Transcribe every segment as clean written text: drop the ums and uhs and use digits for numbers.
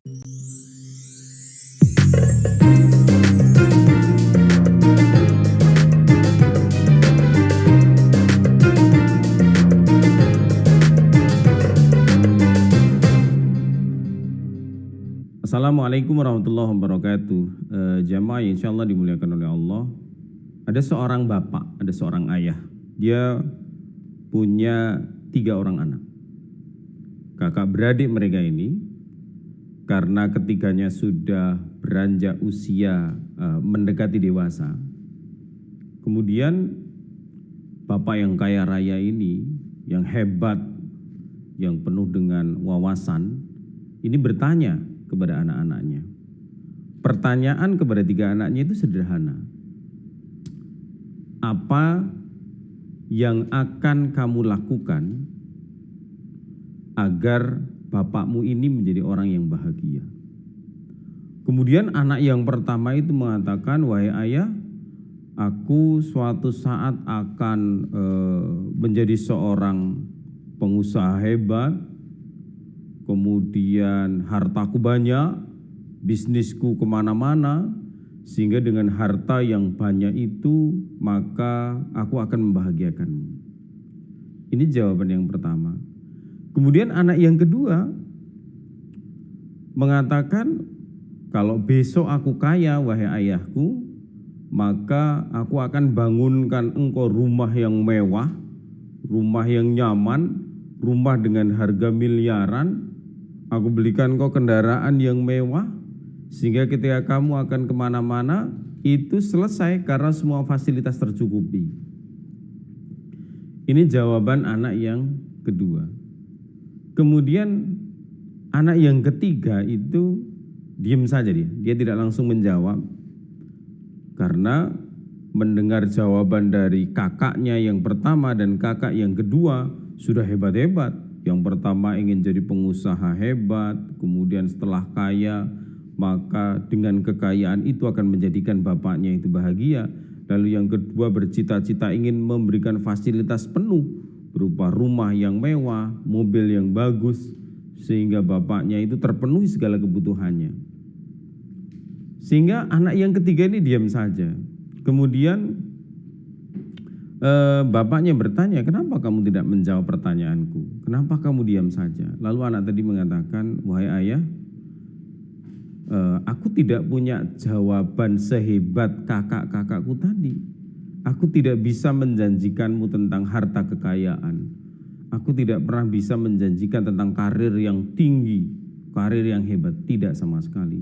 Assalamualaikum warahmatullahi wabarakatuh. Jamaah yang insya Allah dimuliakan oleh Allah. Ada seorang bapak, ada seorang ayah. Dia punya 3 orang anak. Kakak beradik mereka ini, karena ketiganya sudah beranjak usia mendekati dewasa. Kemudian bapak yang kaya raya ini, yang hebat, yang penuh dengan wawasan, ini bertanya kepada anak-anaknya. Pertanyaan kepada 3 anaknya itu sederhana. Apa yang akan kamu lakukan agar bapakmu ini menjadi orang yang bahagia? Kemudian anak yang pertama itu mengatakan, wahai ayah, aku suatu saat akan menjadi seorang pengusaha hebat, kemudian hartaku banyak, bisnisku kemana-mana, sehingga dengan harta yang banyak itu maka aku akan membahagiakanmu. Ini jawaban yang pertama. Kemudian anak yang kedua mengatakan, kalau besok aku kaya wahai ayahku, maka aku akan bangunkan engkau rumah yang mewah, rumah yang nyaman, rumah dengan harga miliaran. Aku belikan kau kendaraan yang mewah, sehingga ketika kamu akan kemana-mana, itu selesai karena semua fasilitas tercukupi. Ini jawaban anak yang kedua. Kemudian anak yang ketiga itu diam saja dia tidak langsung menjawab. Karena mendengar jawaban dari kakaknya yang pertama dan kakak yang kedua sudah hebat-hebat. Yang pertama ingin jadi pengusaha hebat, kemudian setelah kaya, maka dengan kekayaan itu akan menjadikan bapaknya itu bahagia. Lalu yang kedua bercita-cita ingin memberikan fasilitas penuh, berupa rumah yang mewah, mobil yang bagus, sehingga bapaknya itu terpenuhi segala kebutuhannya. Sehingga anak yang ketiga ini diam saja. Kemudian bapaknya bertanya, kenapa kamu tidak menjawab pertanyaanku? Kenapa kamu diam saja? Lalu anak tadi mengatakan, wahai ayah, aku tidak punya jawaban sehebat kakak-kakakku tadi. Aku tidak bisa menjanjikanmu tentang harta kekayaan. Aku tidak pernah bisa menjanjikan tentang karir yang tinggi, karir yang hebat, tidak sama sekali.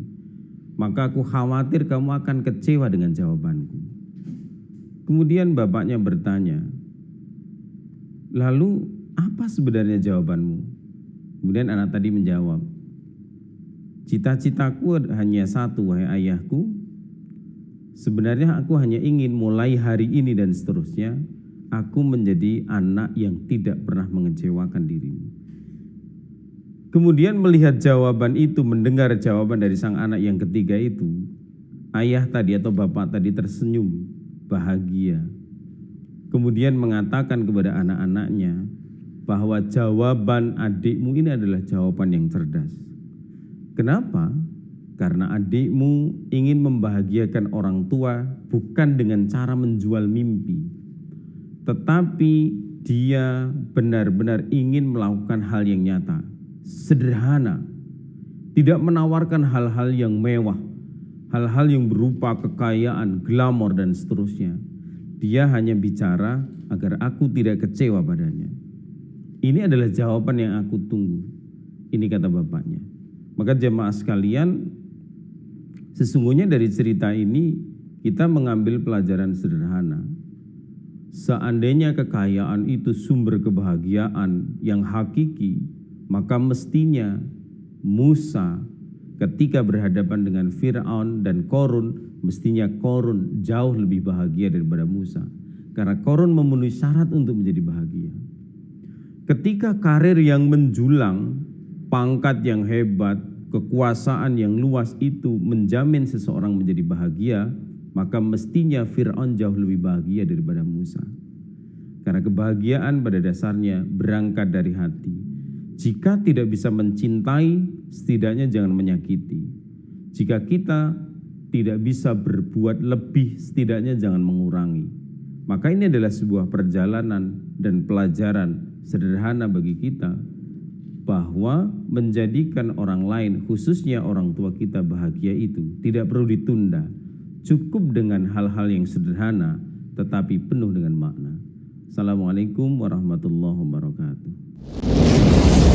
Maka aku khawatir kamu akan kecewa dengan jawabanku. Kemudian bapaknya bertanya, lalu apa sebenarnya jawabanmu? Kemudian anak tadi menjawab, cita-citaku hanya satu wahai ayahku. Sebenarnya aku hanya ingin mulai hari ini dan seterusnya, aku menjadi anak yang tidak pernah mengecewakan dirimu. Kemudian melihat jawaban itu, mendengar jawaban dari sang anak yang ketiga itu, ayah tadi atau bapak tadi tersenyum bahagia. Kemudian mengatakan kepada anak-anaknya bahwa jawaban adikmu ini adalah jawaban yang cerdas. Kenapa? Karena adikmu ingin membahagiakan orang tua bukan dengan cara menjual mimpi, tetapi dia benar-benar ingin melakukan hal yang nyata, sederhana, tidak menawarkan hal-hal yang mewah, hal-hal yang berupa kekayaan, glamor, dan seterusnya. Dia hanya bicara agar aku tidak kecewa padanya. Ini adalah jawaban yang aku tunggu. Ini kata bapaknya. Maka jemaah sekalian, sesungguhnya dari cerita ini kita mengambil pelajaran sederhana. Seandainya kekayaan itu sumber kebahagiaan yang hakiki, maka mestinya Musa ketika berhadapan dengan Fir'aun dan Qorun, mestinya Qorun jauh lebih bahagia daripada Musa. Karena Qorun memenuhi syarat untuk menjadi bahagia. Ketika karir yang menjulang, pangkat yang hebat, kekuasaan yang luas itu menjamin seseorang menjadi bahagia, maka mestinya Fir'aun jauh lebih bahagia daripada Musa. Karena kebahagiaan pada dasarnya berangkat dari hati. Jika tidak bisa mencintai, setidaknya jangan menyakiti. Jika kita tidak bisa berbuat lebih, setidaknya jangan mengurangi. Maka ini adalah sebuah perjalanan dan pelajaran sederhana bagi kita, bahwa menjadikan orang lain, khususnya orang tua kita, bahagia itu tidak perlu ditunda. Cukup dengan hal-hal yang sederhana tetapi penuh dengan makna. Assalamualaikum warahmatullahi wabarakatuh.